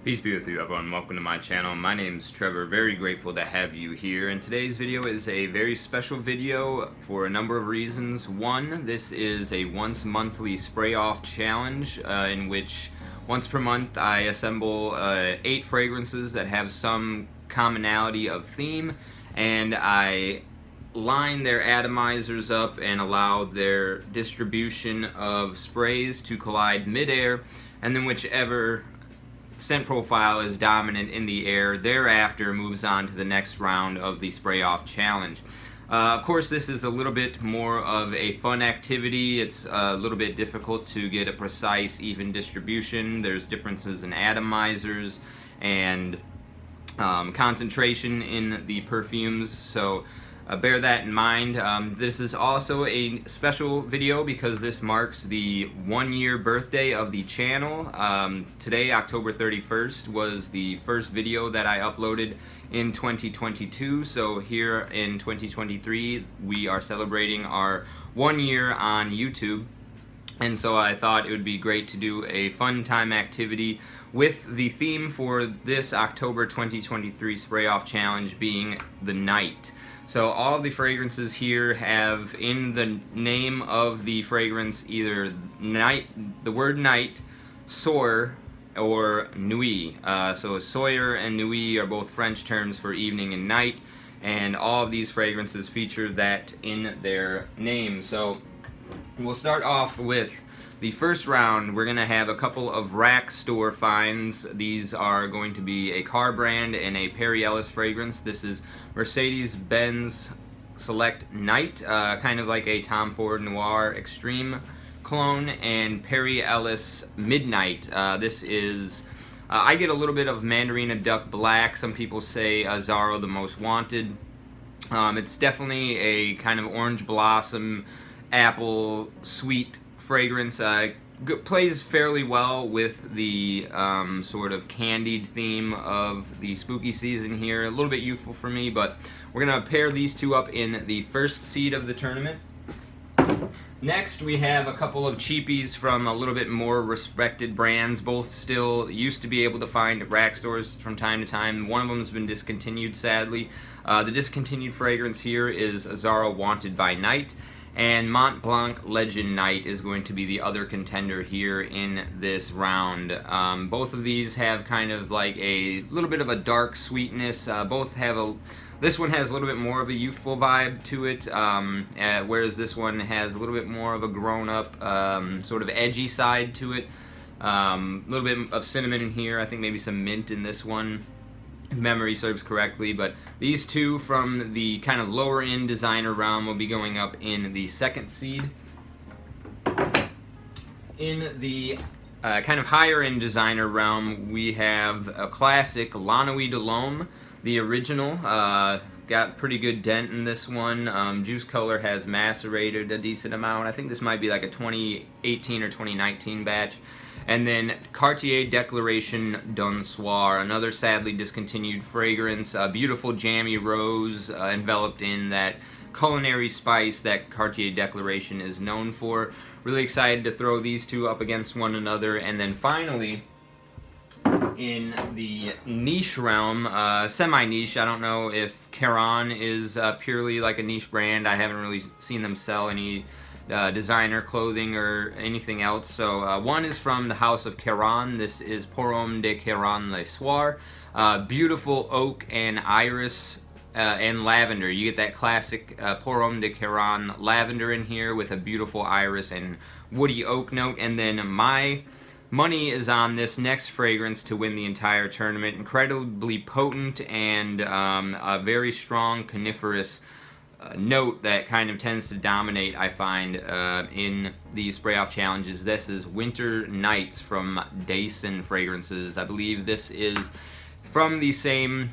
Peace be with you, everyone. Welcome to my channel. My name's Trevor. Very grateful to have you here. And today's video is a very special video for a number of reasons. One, this is a once monthly spray off challenge in which once per month I assemble 8 fragrances that have some commonality of theme, and I line their atomizers up and allow their distribution of sprays to collide midair, and then whichever scent profile is dominant in the air thereafter moves on to the next round of the spray off challenge. Of course, this is a little bit more of a fun activity. It's a little bit difficult to get a precise, even distribution. There's differences in atomizers and concentration in the perfumes, so bear that in mind. This is also a special video because this marks the 1-year birthday of the channel. Today, October 31st, was the first video that I uploaded in 2022. So here in 2023, we are celebrating our 1 year on YouTube. And so I thought it would be great to do a fun time activity with the theme for this October 2023 Spray Off Challenge being the night. So all of the fragrances here have in the name of the fragrance either night, the word night, Soir, or Nuit. So Soir and Nuit are both French terms for evening and night, and all of these fragrances feature that in their name. So we'll start off with the first round. We're going to have a couple of rack store finds. These are going to be a car brand and a Ellis fragrance. This is Mercedes-Benz Select Night, kind of like a Tom Ford Noir Extreme clone, and Ellis Midnight. This is, I get a little bit of Mandarina Duck Black. Some people say Azzaro the Most Wanted. It's definitely a kind of orange blossom, apple, sweet fragrance. Plays fairly well with the sort of candied theme of the spooky season here. A little bit youthful for me, but we're going to pair these two up in the first seed of the tournament. Next, we have a couple of cheapies from a little bit more respected brands. Both still used to be able to find at rack stores from time to time. One of them has been discontinued, sadly. The discontinued fragrance here is Azzaro Wanted by Night, and Mont Blanc Legend Night is going to be the other contender here in this round. Both of these have kind of like a little bit of a dark sweetness. Both have this one has a little bit more of a youthful vibe to it, whereas this one has a little bit more of a grown-up, sort of edgy side to it. A little bit of cinnamon in here. I think maybe some mint in this one, if memory serves correctly. But these two from the kind of lower end designer realm will be going up in the second seed. In the kind of higher end designer realm, we have a classic La Nuit de l'Homme, the original. Got pretty good dent in this one. Juice color has macerated a decent amount. I think this might be like a 2018 or 2019 batch. And then Cartier Declaration d'un Soir, another sadly discontinued fragrance. Beautiful jammy rose enveloped in that culinary spice that Cartier Declaration is known for. Really excited to throw these two up against one another. And then finally, in the niche realm, semi-niche, I don't know if Caron is purely like a niche brand. I haven't really seen them sell any designer clothing or anything else. So one is from the house of Caron. This is Homme de Caron le Soir. Beautiful oak and iris and lavender. You get that classic Homme de Caron lavender in here with a beautiful iris and woody oak note. And then my money is on this next fragrance to win the entire tournament. Incredibly potent and a very strong coniferous note that kind of tends to dominate, I find, in these spray off challenges. This is Winter Nights from Daesin Fragrances. I believe this is from the same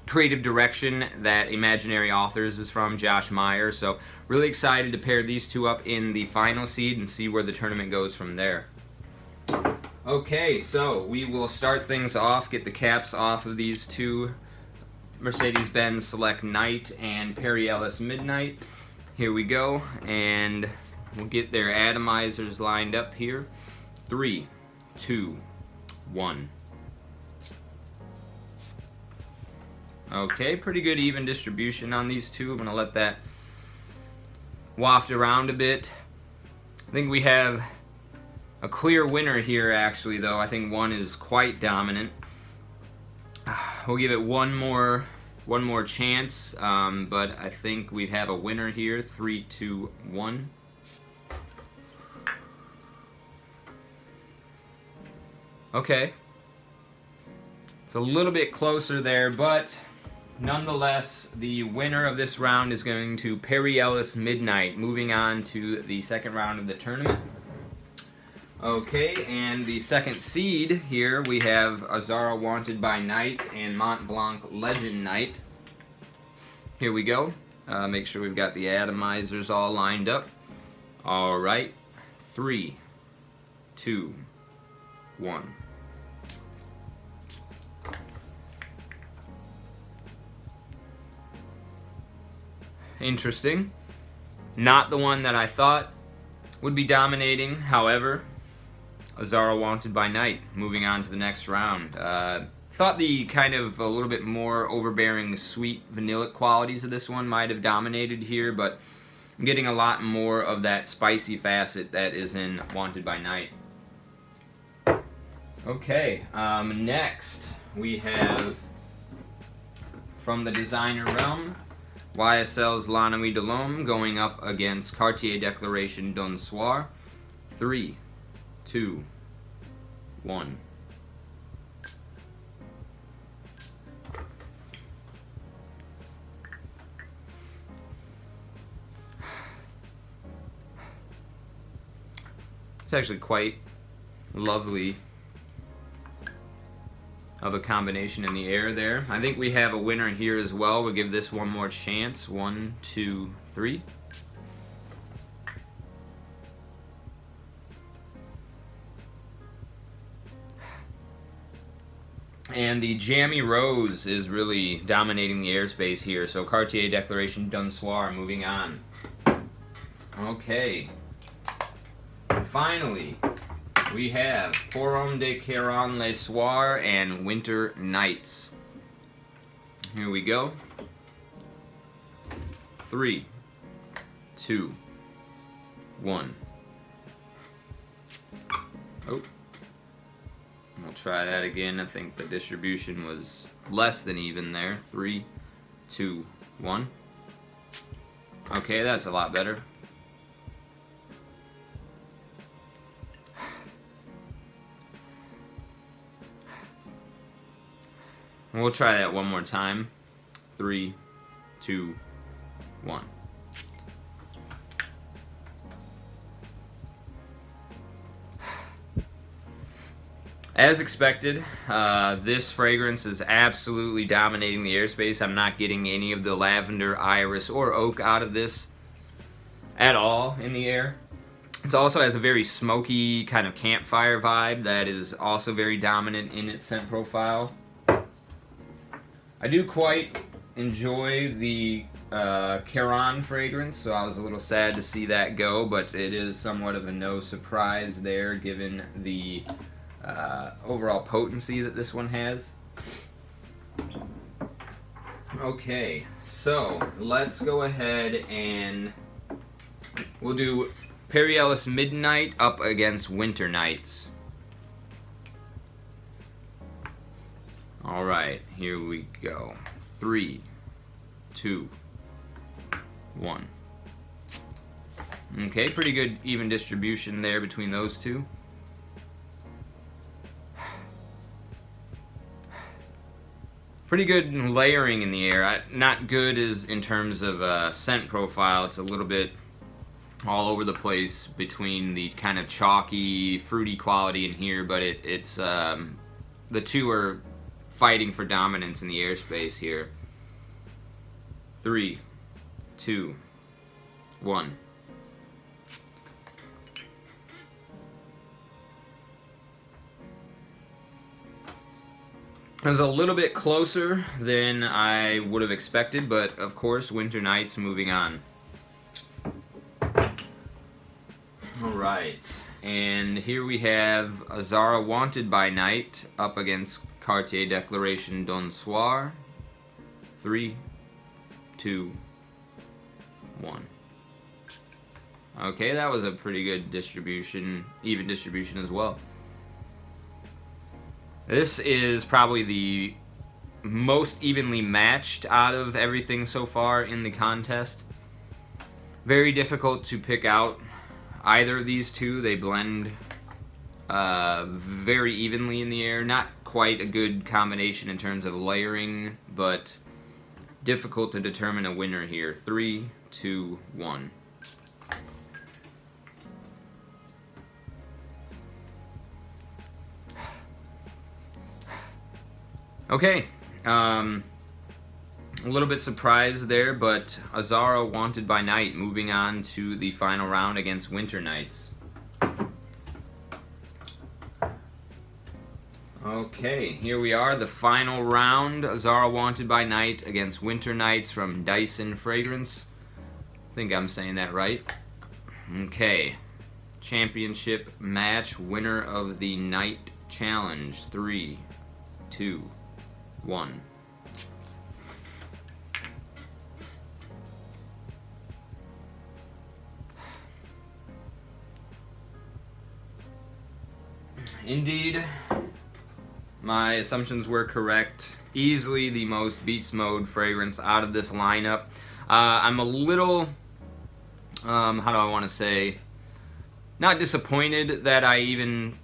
creative direction that Imaginary Authors is from, Josh Meyer. So really excited to pair these two up in the final seed and see where the tournament goes from there. Okay, so we will start things off, get the caps off of these two Mercedes-Benz Select Night and Ellis Midnight. Here we go, and we'll get their atomizers lined up here. 3, 2, 1. Okay, pretty good even distribution on these two. I'm going to let that waft around a bit. I think we have a clear winner here actually though. I think 1 is quite dominant. We'll give it one more chance, but I think we have a winner here. 3, 2, 1. Okay. It's a little bit closer there, but nonetheless, the winner of this round is going to Perry Ellis Midnight, moving on to the second round of the tournament. Okay, and the second seed here, we have Azzaro Wanted by Night and Mont Blanc Legend Night. Here we go. Make sure we've got the atomizers all lined up. All right, 3, 2, 1. Interesting. Not the one that I thought would be dominating. However, Azzaro Wanted by Night, moving on to the next round. Thought the kind of a little bit more overbearing sweet vanillic qualities of this one might have dominated here, but I'm getting a lot more of that spicy facet that is in Wanted by Night. Okay, next we have from the designer realm, YSL's La Nuit de l'Homme going up against Cartier Declaration d'un Soir. 3, 2, 1. It's actually quite lovely of a combination in the air there. I think we have a winner here as well. We'll give this one more chance. 1, 2, 3. And the Jammy Rose is really dominating the airspace here. So Cartier Declaration d'un Soir, moving on. Okay. Finally, we have Pour Homme de Caron Le Soir and Winter Nights. Here we go. 3, 2, 1. Oh. We'll try that again. I think the distribution was less than even there. 3, 2, 1. Okay, that's a lot better. We'll try that one more time. 3, 2, 1. As expected, this fragrance is absolutely dominating the airspace. I'm not getting any of the lavender, iris, or oak out of this at all in the air. It also has a very smoky kind of campfire vibe that is also very dominant in its scent profile. I do quite enjoy the Caron fragrance, so I was a little sad to see that go, but it is somewhat of a no surprise there given the overall potency that this one has. Okay, so let's go ahead and we'll do Perry Ellis Midnight up against Winter Nights. Alright, here we go. 3, 2, 1. Okay, pretty good even distribution there between those two. Pretty good layering in the air. Not good as in terms of scent profile. It's a little bit all over the place between the kind of chalky, fruity quality in here, but it's the two are fighting for dominance in the airspace here. 3, 2, 1. It was a little bit closer than I would have expected, but of course, Winter Nights moving on. Alright, And here we have Azzaro Wanted by Night up against Cartier Declaration Don Soir. 3, 2, 1. Okay, that was a pretty good distribution, even distribution as well. This is probably the most evenly matched out of everything so far in the contest. Very difficult to pick out either of these two. They blend very evenly in the air. Not quite a good combination in terms of layering, but difficult to determine a winner here. 3, 2, 1. Okay, a little bit surprised there, but Azzaro Wanted by Night moving on to the final round against Winter Nights. Okay, here we are, the final round. Azzaro Wanted by Night against Winter Nights from Daesin Fragrance. I think I'm saying that right. Okay, championship match, winner of the night challenge. 3, 2, 1. Indeed, my assumptions were correct. Easily the most beast mode fragrance out of this lineup. I'm a little, how do I want to say, not disappointed that I even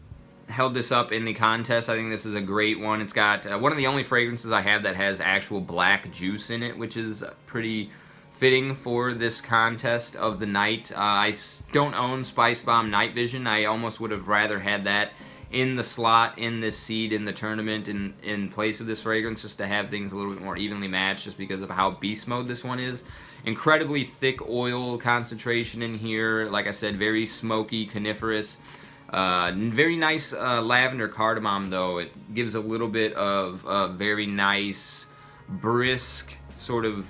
held this up in the contest. I think this is a great one. It's got one of the only fragrances I have that has actual black juice in it, which is pretty fitting for this contest of the night. I don't own Spice Bomb Night Vision. I almost would have rather had that in the slot, in this seed, in the tournament, in place of this fragrance, just to have things a little bit more evenly matched, just because of how beast mode this one is. Incredibly thick oil concentration in here. Like I said, very smoky, coniferous. Very nice lavender cardamom, though. It gives a little bit of a very nice, brisk, sort of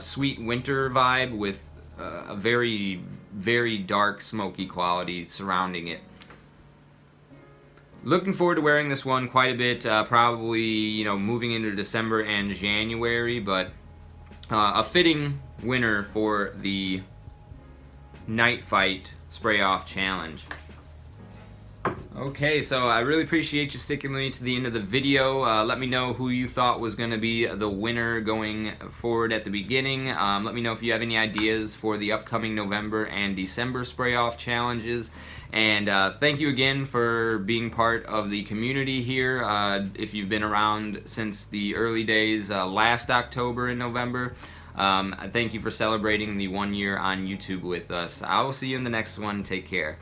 sweet winter vibe with a very, very dark, smoky quality surrounding it. Looking forward to wearing this one quite a bit, probably, you know, moving into December and January, but a fitting winner for the Night Fight Spray Off Challenge. Okay, so I really appreciate you sticking with me to the end of the video. Let me know who you thought was going to be the winner going forward at the beginning. Let me know if you have any ideas for the upcoming November and December spray off challenges. And thank you again for being part of the community here. If you've been around since the early days last October and November, thank you for celebrating the 1 year on YouTube with us. I will see you in the next one. Take care.